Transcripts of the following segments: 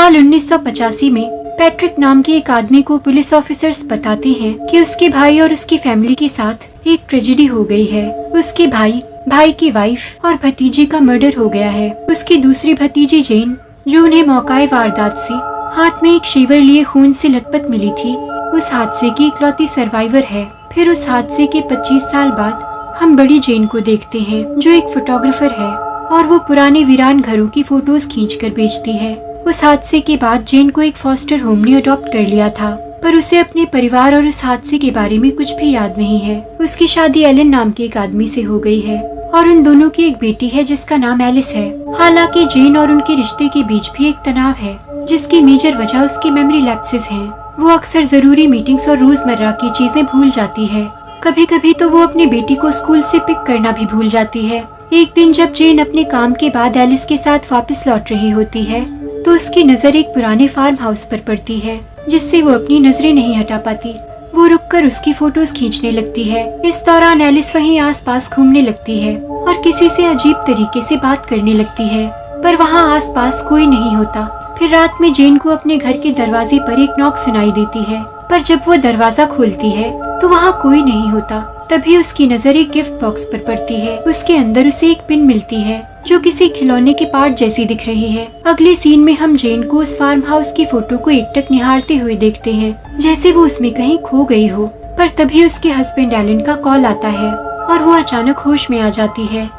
साल 1985 में पैट्रिक नाम के एक आदमी को पुलिस ऑफिसर्स बताते हैं कि उसके भाई और उसकी फैमिली के साथ एक ट्रेजेडी हो गई है। उसके भाई की वाइफ और भतीजी का मर्डर हो गया है। उसकी दूसरी भतीजी जेन, जो उन्हें मौकाए वारदात से हाथ में एक शेवर लिए खून से लथपथ मिली थी, उस हादसे की इकलौती सर्वाइवर है। फिर उस हादसे के 25 साल बाद हम बड़ी जेन को देखते हैं, जो एक फोटोग्राफर है और वो पुराने वीरान घरों की फोटोज खींचकर बेचती है। उस हादसे के बाद जेन को एक फॉस्टर होम ने अडॉप्ट कर लिया था, पर उसे अपने परिवार और उस हादसे के बारे में कुछ भी याद नहीं है। उसकी शादी एलन नाम के एक आदमी से हो गई है और उन दोनों की एक बेटी है जिसका नाम एलिस है। हालांकि जेन और उनके रिश्ते के बीच भी एक तनाव है, जिसकी मेजर वजह उसकी मेमोरी लैप्सेस हैं। वो अक्सर जरूरी मीटिंग्स और रोजमर्रा की चीजें भूल जाती है। कभी कभी तो वो अपनी बेटी को स्कूल से पिक करना भी भूल जाती है। एक दिन जब जेन अपने काम के बाद एलिस के साथ वापस लौट रही होती है, तो उसकी नजर एक पुराने फार्म हाउस पर पड़ती है, जिससे वो अपनी नजरें नहीं हटा पाती। वो रुककर उसकी फोटोज खींचने लगती है। इस दौरान एलिस वहीं आसपास घूमने लगती है और किसी से अजीब तरीके से बात करने लगती है, पर वहाँ आसपास कोई नहीं होता। फिर रात में जेन को अपने घर के दरवाजे पर एक नॉक सुनाई देती है, पर जब वो दरवाजा खोलती है तो वहाँ कोई नहीं होता। तभी उसकी नजर एक गिफ्ट बॉक्स पर पड़ती है। उसके अंदर उसे एक पिन मिलती है, जो किसी खिलौने के पार्ट जैसी दिख रही है। अगले सीन में हम जेन को उस फार्म हाउस की फोटो को एकटक निहारते हुए देखते हैं, जैसे वो उसमें कहीं खो गई हो। पर तभी उसके हस्बैंड एलन का कॉल आता है और वो अचानक होश में आ जाती है।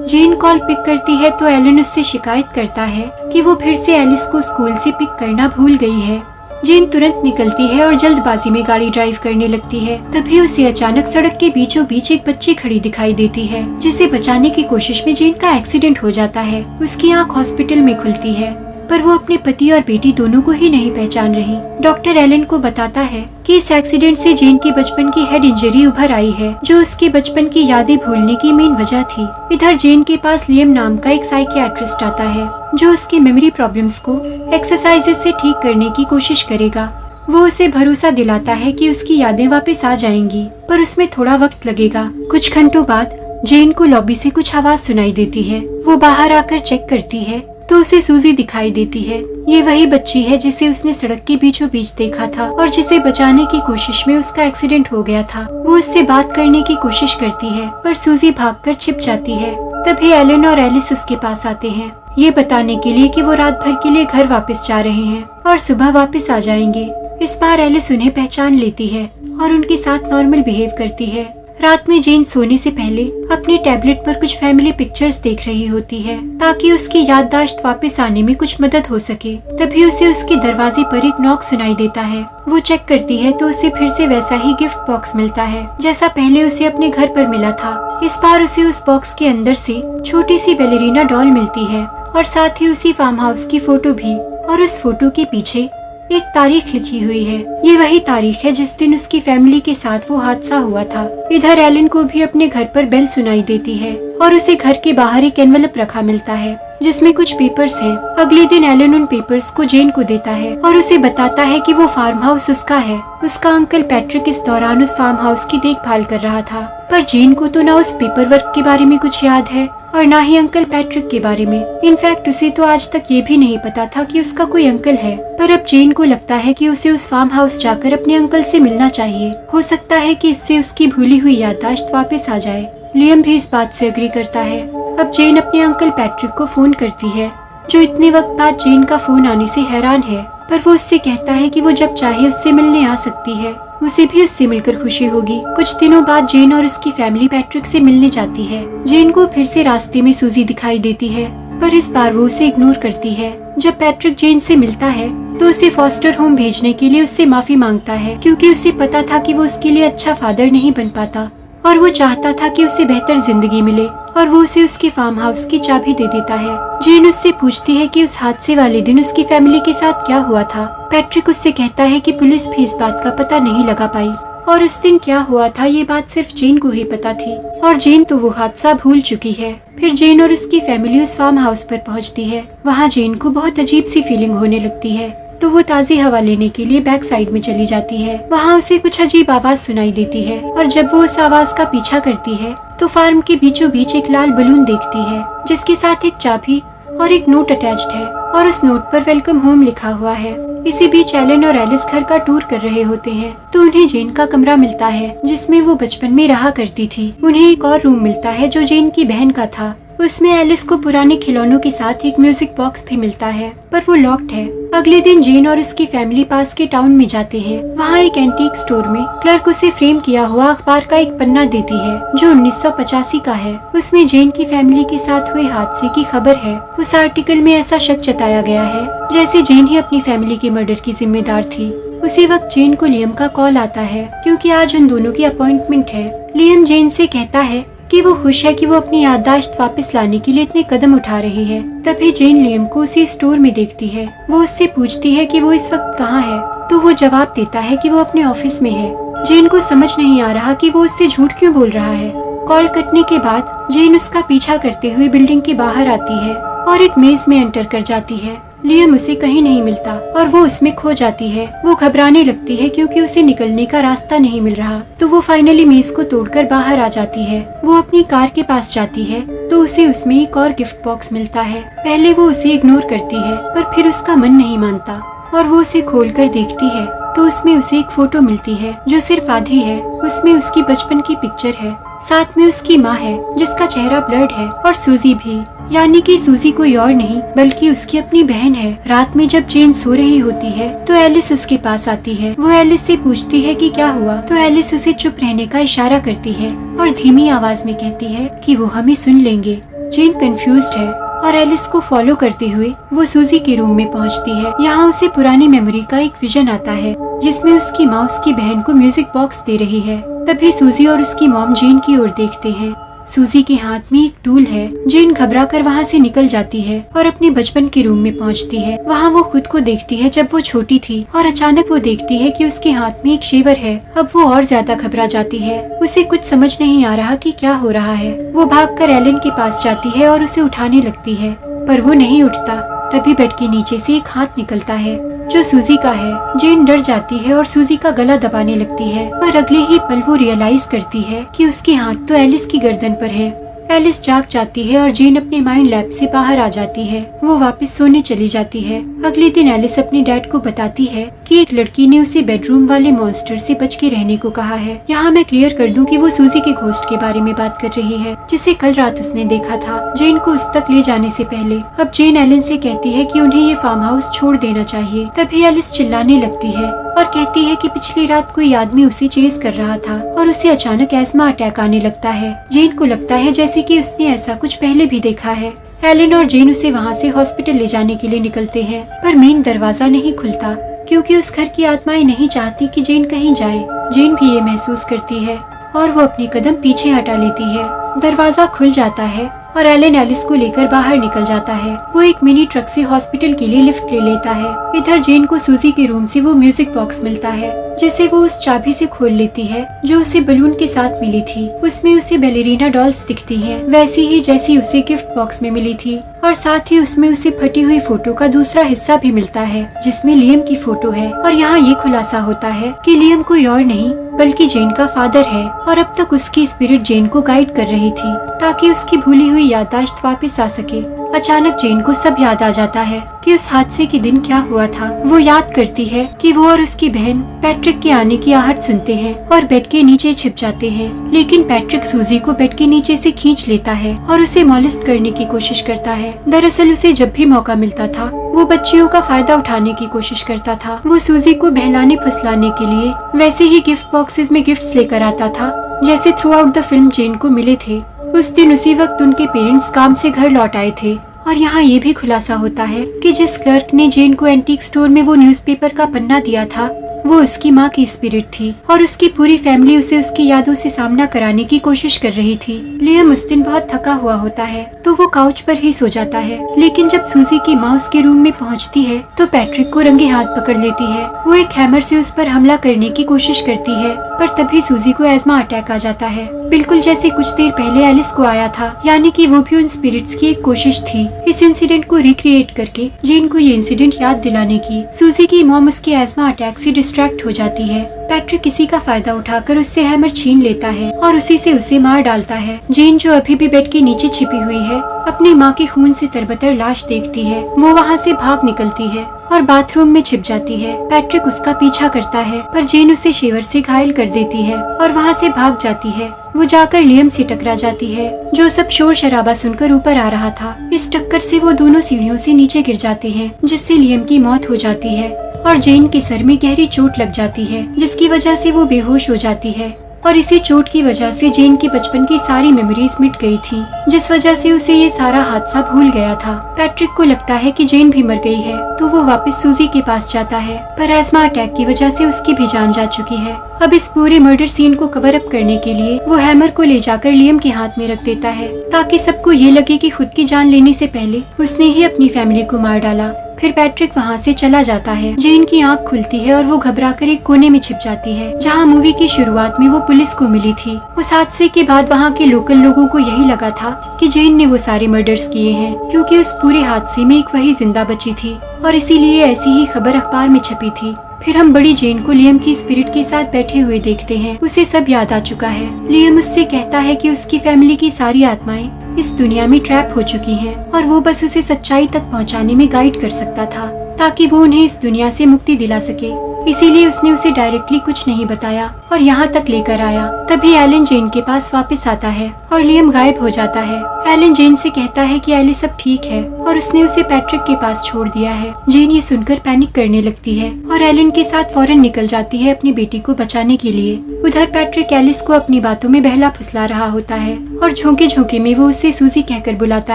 जेन कॉल पिक करती है तो एलन उससे शिकायत करता है कि वो फिर से एलिस को स्कूल से पिक करना भूल गई है। जेन तुरंत निकलती है और जल्दबाजी में गाड़ी ड्राइव करने लगती है। तभी उसे अचानक सड़क के बीचों बीच एक बच्ची खड़ी दिखाई देती है, जिसे बचाने की कोशिश में जेन का एक्सीडेंट हो जाता है। उसकी आंख हॉस्पिटल में खुलती है, पर वो अपने पति और बेटी दोनों को ही नहीं पहचान रही। डॉक्टर एलन को बताता है कि इस एक्सीडेंट से जेन की बचपन की हेड इंजरी उभर आई है, जो उसके बचपन की यादें भूलने की मेन वजह थी। इधर जेन के पास लियम नाम का एक साइकियाट्रिस्ट आता है, जो उसकी मेमोरी प्रॉब्लम्स को एक्सरसाइजेस से ठीक करने की कोशिश करेगा। वो उसे भरोसा दिलाता है कि उसकी यादें वापस आ जाएंगी, पर उसमें थोड़ा वक्त लगेगा। कुछ घंटों बाद जेन को लॉबी से कुछ आवाज सुनाई देती है। वो बाहर आकर चेक करती है तो उसे सूजी दिखाई देती है। ये वही बच्ची है जिसे उसने सड़क के बीचों बीच देखा था और जिसे बचाने की कोशिश में उसका एक्सीडेंट हो गया था। वो उससे बात करने की कोशिश करती है, पर सूजी भागकर छिप जाती है। तभी एलन और एलिस उसके पास आते हैं, ये बताने के लिए कि वो रात भर के लिए घर वापस जा रहे हैं और सुबह वापस आ जाएंगे। इस बार एलिस उन्हें पहचान लेती है और उनके साथ नॉर्मल बिहेव करती है। रात में जेन सोने से पहले अपने टैबलेट पर कुछ फैमिली पिक्चर्स देख रही होती है, ताकि उसकी याददाश्त वापस आने में कुछ मदद हो सके। तभी उसे उसके दरवाजे पर एक नॉक सुनाई देता है। वो चेक करती है तो उसे फिर से वैसा ही गिफ्ट बॉक्स मिलता है, जैसा पहले उसे अपने घर पर मिला था। इस बार उसे उस बॉक्स के अंदर से छोटी सी बैलेरिना डॉल मिलती है और साथ ही उसी फार्म हाउस की फोटो भी, और उस फोटो के पीछे एक तारीख लिखी हुई है। ये वही तारीख है जिस दिन उसकी फैमिली के साथ वो हादसा हुआ था। इधर एलन को भी अपने घर पर बेल सुनाई देती है और उसे घर के बाहर एक एनवेलप रखा मिलता है, जिसमें कुछ पेपर्स हैं। अगले दिन एलन उन पेपर्स को जेन को देता है और उसे बताता है कि वो फार्म हाउस उसका है। उसका अंकल पैट्रिक इस दौरान उस फार्म हाउस की देखभाल कर रहा था, पर जेन को तो न उस पेपर वर्क के बारे में कुछ याद है और ना ही अंकल पैट्रिक के बारे में। इनफैक्ट उसे तो आज तक ये भी नहीं पता था कि उसका कोई अंकल है। पर अब जेन को लगता है कि उसे उस फार्म हाउस जाकर अपने अंकल से मिलना चाहिए। हो सकता है कि इससे उसकी भूली हुई याददाश्त वापस आ जाए। लियम भी इस बात से एग्री करता है। अब जेन अपने अंकल पैट्रिक को फोन करती है, जो इतने वक्त बाद जेन का फोन आने से हैरान है, पर वो उससे कहता है कि वो जब चाहे उससे मिलने आ सकती है। उसे भी उससे मिलकर खुशी होगी। कुछ दिनों बाद जेन और उसकी फैमिली पैट्रिक से मिलने जाती है। जेन को फिर से रास्ते में सूजी दिखाई देती है, पर इस बार वो उसे इग्नोर करती है। जब पैट्रिक जेन से मिलता है तो उसे फॉस्टर होम भेजने के लिए उससे माफी मांगता है, क्योंकि उसे पता था कि वो उसके लिए अच्छा फादर नहीं बन पाता और वो चाहता था कि उसे बेहतर जिंदगी मिले, और वो उसे उसके फार्म हाउस की चाबी दे देता है। जेन उससे पूछती है कि उस हादसे वाले दिन उसकी फैमिली के साथ क्या हुआ था। पैट्रिक उससे कहता है कि पुलिस भी इस बात का पता नहीं लगा पाई और उस दिन क्या हुआ था ये बात सिर्फ जेन को ही पता थी, और जेन तो वो हादसा भूल चुकी है। फिर जेन और उसकी फैमिली उस फार्म हाउस पर पहुंचती है। वहाँ जेन को बहुत अजीब सी फीलिंग होने लगती है, तो वो ताज़ी हवा लेने के लिए बैक साइड में चली जाती है। वहाँ उसे कुछ अजीब आवाज सुनाई देती है, और जब वो उस आवाज का पीछा करती है तो फार्म के बीचों बीच एक लाल बलून देखती है, जिसके साथ एक चाबी और एक नोट अटैच्ड है। और उस नोट पर वेलकम होम लिखा हुआ है। इसी बीच एलन और एलिस घर का टूर कर रहे होते हैं तो उन्हें जेन का कमरा मिलता है जिसमें वो बचपन में रहा करती थी। उन्हें एक और रूम मिलता है जो जेन की बहन का था। उसमें एलिस को पुराने खिलौनों के साथ एक म्यूजिक बॉक्स भी मिलता है पर वो लॉक्ड है। अगले दिन जेन और उसकी फैमिली पास के टाउन में जाते हैं। वहाँ एक एंटीक स्टोर में क्लर्क उसे फ्रेम किया हुआ अखबार का एक पन्ना देती है जो 1985 का है। उसमें जेन की फैमिली के साथ हुए हादसे की खबर है। उस आर्टिकल में ऐसा शक जताया गया है जैसे जेन ही अपनी फैमिली के मर्डर की जिम्मेदार थी। उसी वक्त जेन को लियम का कॉल आता है क्योंकि आज उन दोनों की अपॉइंटमेंट है। लियम जेन से कहता है कि वो खुश है कि वो अपनी याददाश्त वापस लाने के लिए इतने कदम उठा रही है। तभी जेन लियम को उसी स्टोर में देखती है। वो उससे पूछती है कि वो इस वक्त कहाँ है तो वो जवाब देता है कि वो अपने ऑफिस में है। जेन को समझ नहीं आ रहा कि वो उससे झूठ क्यों बोल रहा है। कॉल कटने के बाद जेन उसका पीछा करते हुए बिल्डिंग के बाहर आती है और एक मेज में एंटर कर जाती है। लियम उसे कहीं नहीं मिलता और वो उसमें खो जाती है। वो घबराने लगती है क्योंकि उसे निकलने का रास्ता नहीं मिल रहा। तो वो फाइनली मेज को तोड़कर बाहर आ जाती है। वो अपनी कार के पास जाती है तो उसे उसमें एक और गिफ्ट बॉक्स मिलता है। पहले वो उसे इग्नोर करती है पर फिर उसका मन नहीं मानता और वो उसे खोलकर देखती है तो उसमें उसे एक फोटो मिलती है जो सिर्फ आधी है। उसमें उसकी बचपन की पिक्चर है, साथ में उसकी माँ है जिसका चेहरा ब्लर्ड है और सूजी भी, यानी कि सूजी कोई और नहीं बल्कि उसकी अपनी बहन है। रात में जब जेन सो रही होती है तो एलिस उसके पास आती है। वो एलिस से पूछती है कि क्या हुआ तो एलिस उसे चुप रहने का इशारा करती है और धीमी आवाज में कहती है कि वो हमें सुन लेंगे। जेन कंफ्यूज्ड है और एलिस को फॉलो करते हुए वो सूजी के रूम में पहुंचती है। यहाँ उसे पुरानी मेमोरी का एक विजन आता है जिसमें उसकी माँ उसकी बहन को म्यूजिक बॉक्स दे रही है। तभी सूजी और उसकी मॉम जेन की ओर देखते हैं। सूजी के हाथ में एक टूल है। जेन घबरा कर वहाँ से निकल जाती है और अपने बचपन के रूम में पहुँचती है। वहाँ वो खुद को देखती है जब वो छोटी थी और अचानक वो देखती है कि उसके हाथ में एक शेवर है। अब वो और ज्यादा घबरा जाती है। उसे कुछ समझ नहीं आ रहा कि क्या हो रहा है। वो भागकर एलन के पास जाती है और उसे उठाने लगती है पर वो नहीं उठता। तभी बेड के नीचे से एक हाथ निकलता है जो सूजी का है। जेन डर जाती है और सूजी का गला दबाने लगती है पर अगले ही पल वो रियलाइज करती है कि उसके हाथ तो एलिस की गर्दन पर है। एलिस जाग जाती है और जेन अपने माइंड लैब से बाहर आ जाती है। वो वापस सोने चली जाती है। अगले दिन एलिस अपने डैड को बताती है कि एक लड़की ने उसे बेडरूम वाले मॉन्स्टर से बच के रहने को कहा है। यहाँ मैं क्लियर कर दूं कि वो सूजी के घोस्ट के बारे में बात कर रही है जिसे कल रात उसने देखा था जेन को उस तक ले जाने से पहले। अब जेन एलन से कहती है कि उन्हें ये फार्म हाउस छोड़ देना चाहिए। तभी एलिस चिल्लाने लगती है और कहती है कि पिछली रात कोई आदमी उसे चेज कर रहा था और उसे अचानक एस्मा अटैक आने लगता है। जेन को लगता है जैसे कि उसने ऐसा कुछ पहले भी देखा है। एलन और जेन उसे वहाँ से हॉस्पिटल ले जाने के लिए निकलते हैं पर मेन दरवाजा नहीं खुलता क्योंकि उस घर की आत्माएं नहीं चाहती कि जेन कहीं जाए। जेन भी ये महसूस करती है और वो अपनी कदम पीछे हटा लेती है। दरवाजा खुल जाता है और एलन एलिस को लेकर बाहर निकल जाता है। वो एक मिनी ट्रक से हॉस्पिटल के लिए लिफ्ट ले लेता है। इधर जेन को सूजी के रूम से वो म्यूजिक बॉक्स मिलता है जिसे वो उस चाबी से खोल लेती है जो उसे बलून के साथ मिली थी। उसमें उसे बैलेरिना डॉल्स दिखती हैं, वैसी ही जैसी उसे गिफ्ट बॉक्स में मिली थी और साथ ही उसमें उसे फटी हुई फोटो का दूसरा हिस्सा भी मिलता है जिसमें लियम की फोटो है। और यहाँ ये खुलासा होता है कि लियम कोई और नहीं बल्कि जेन का फादर है और अब तक उसकी स्पिरिट जेन को गाइड कर रही थी ताकि उसकी भूली हुई याददाश्त वापस आ सके। अचानक जेन को सब याद आ जाता है कि उस हादसे के दिन क्या हुआ था। वो याद करती है कि वो और उसकी बहन पैट्रिक के आने की आहट सुनते हैं और बेड के नीचे छिप जाते हैं, लेकिन पैट्रिक सूजी को बेड के नीचे से खींच लेता है और उसे मॉलेस्ट करने की कोशिश करता है। दरअसल उसे जब भी मौका मिलता था वो बच्चियों का फायदा उठाने की कोशिश करता था। वो सूजी को बहलाने फुसलाने के लिए वैसे ही गिफ्ट बॉक्सेस में गिफ्ट्स लेकर आता था जैसे थ्रू आउट द फिल्म जेन को मिले थे। उस दिन उसी वक्त उनके पेरेंट्स काम से घर लौट आए थे और यहाँ ये भी खुलासा होता है कि जिस क्लर्क ने जेन को एंटीक स्टोर में वो न्यूज़पेपर का पन्ना दिया था वो उसकी माँ की स्पिरिट थी और उसकी पूरी फैमिली उसे उसकी यादों से सामना कराने की कोशिश कर रही थी। लियम उस दिन बहुत थका हुआ होता है तो वो काउच पर ही सो जाता है, लेकिन जब सूजी की माँ उसके रूम में पहुँचती है तो पैट्रिक को रंगे हाथ पकड़ लेती है। वो एक हैमर से उस पर हमला करने की कोशिश करती है पर तभी सूजी को एस्मा अटैक आ जाता है, बिल्कुल जैसे कुछ देर पहले एलिस को आया था। यानी कि वो भी उन स्पिरिट्स की एक कोशिश थी इस इंसिडेंट को रिक्रिएट करके जेन को ये इंसिडेंट याद दिलाने की। सूजी की मॉम उसके एस्मा अटैक से डिस्ट्रैक्ट हो जाती है। पैट्रिक किसी का फायदा उठाकर उससे हैमर छीन लेता है और उसी से उसे मार डालता है। जेन जो अभी भी बेड के नीचे छिपी हुई है, अपनी माँ के खून से तरबतर लाश देखती है। वो वहाँ से भाग निकलती है और बाथरूम में छिप जाती है। पैट्रिक उसका पीछा करता है पर जेन उसे शेवर से घायल कर देती है और वहाँ से भाग जाती है। वो जाकर लियम से टकरा जाती है जो सब शोर शराबा सुनकर ऊपर आ रहा था। इस टक्कर से वो दोनों सीढ़ियों से नीचे गिर जाते हैं जिससे लियम की मौत हो जाती है और जेन के सर में गहरी चोट लग जाती है जिसकी वजह से वो बेहोश हो जाती है। और इसी चोट की वजह से जेन की बचपन की सारी मेमोरीज मिट गई थी, जिस वजह से उसे ये सारा हादसा भूल गया था। पैट्रिक को लगता है कि जेन भी मर गई है तो वो वापस सूजी के पास जाता है, पर एस्मा अटैक की वजह से उसकी भी जान जा चुकी है। अब इस पूरे मर्डर सीन को कवर अप करने के लिए वो हैमर को ले जाकर लियम के हाथ में रख देता है ताकि सबको ये लगे कि खुद की जान लेने से पहले उसने ही अपनी फैमिली को मार डाला। फिर पैट्रिक वहाँ से चला जाता है। जेन की आंख खुलती है और वो घबराकर एक कोने में छिप जाती है जहाँ मूवी की शुरुआत में वो पुलिस को मिली थी। उस हादसे के बाद वहाँ के लोकल लोगों को यही लगा था कि जेन ने वो सारे मर्डर्स किए हैं, क्योंकि उस पूरे हादसे में एक वही जिंदा बची थी और इसीलिए ऐसी ही खबर अखबार में छपी थी। फिर हम बड़ी जेन को लियम की स्पिरिट के साथ बैठे हुए देखते हैं। उसे सब याद आ चुका है। लियम उससे कहता है कि उसकी फैमिली की सारी आत्माएं इस दुनिया में ट्रैप हो चुकी हैं और वो बस उसे सच्चाई तक पहुंचाने में गाइड कर सकता था ताकि वो उन्हें इस दुनिया से मुक्ति दिला सके। इसीलिए उसने उसे डायरेक्टली कुछ नहीं बताया और यहाँ तक लेकर आया। तभी एलन जेन के पास वापस आता है और लियम गायब हो जाता है। एलन जेन से कहता है कि एलिस सब ठीक है और उसने उसे पैट्रिक के पास छोड़ दिया है। जेन ये सुनकर पैनिक करने लगती है और एलन के साथ फौरन निकल जाती है अपनी बेटी को बचाने के लिए। उधर पैट्रिक एलिस को अपनी बातों में बहला फुसला रहा होता है और झोंके झोंके में वो उसे सूजी कहकर बुलाता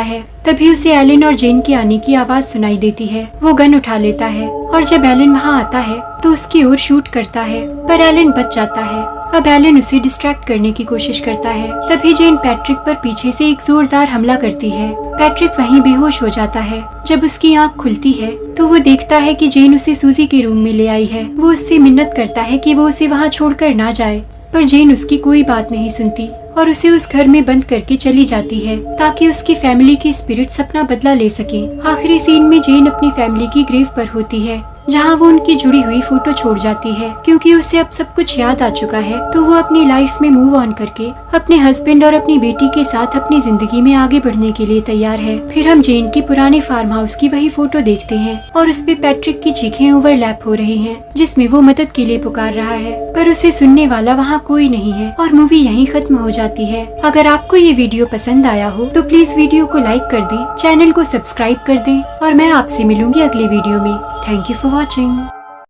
है। तभी उसे एलन और जेन के आने की आवाज सुनाई देती है। वो गन उठा लेता है और जब एलन वहाँ आता है तो उसकी ओर शूट करता है, पर एलन बच जाता है। अब एलन उसे डिस्ट्रैक्ट करने की कोशिश करता है। तभी जेन पैट्रिक पर पीछे से एक जोरदार हमला करती है। पैट्रिक वहीं बेहोश हो जाता है। जब उसकी आंख खुलती है तो वो देखता है कि जेन उसे सूजी के रूम में ले आई है। वो उससे मिन्नत करता है कि वो उसे वहाँ छोड़कर ना जाए, पर जेन उसकी कोई बात नहीं सुनती और उसे उस घर में बंद करके चली जाती है ताकि उसकी फैमिली की स्पिरिट्स अपना बदला ले सके। आखिरी सीन में जेन अपनी फैमिली की ग्रेव पर होती है जहाँ वो उनकी जुड़ी हुई फोटो छोड़ जाती है, क्योंकि उसे अब सब कुछ याद आ चुका है। तो वो अपनी लाइफ में मूव ऑन करके अपने हस्बैंड और अपनी बेटी के साथ अपनी जिंदगी में आगे बढ़ने के लिए तैयार है। फिर हम जेन के पुराने फार्म हाउस की वही फोटो देखते हैं और उस पे पैट्रिक की चीखें ओवरलैप हो रही हैं, जिसमें वो मदद के लिए पुकार रहा है, पर उसे सुनने वाला वहाँ कोई नहीं है और मूवी यहीं खत्म हो जाती है। अगर आपको ये वीडियो पसंद आया हो तो प्लीज वीडियो को लाइक कर दें, चैनल को सब्सक्राइब कर दें और मैं आपसे मिलूंगी अगले वीडियो में। Thank you for watching.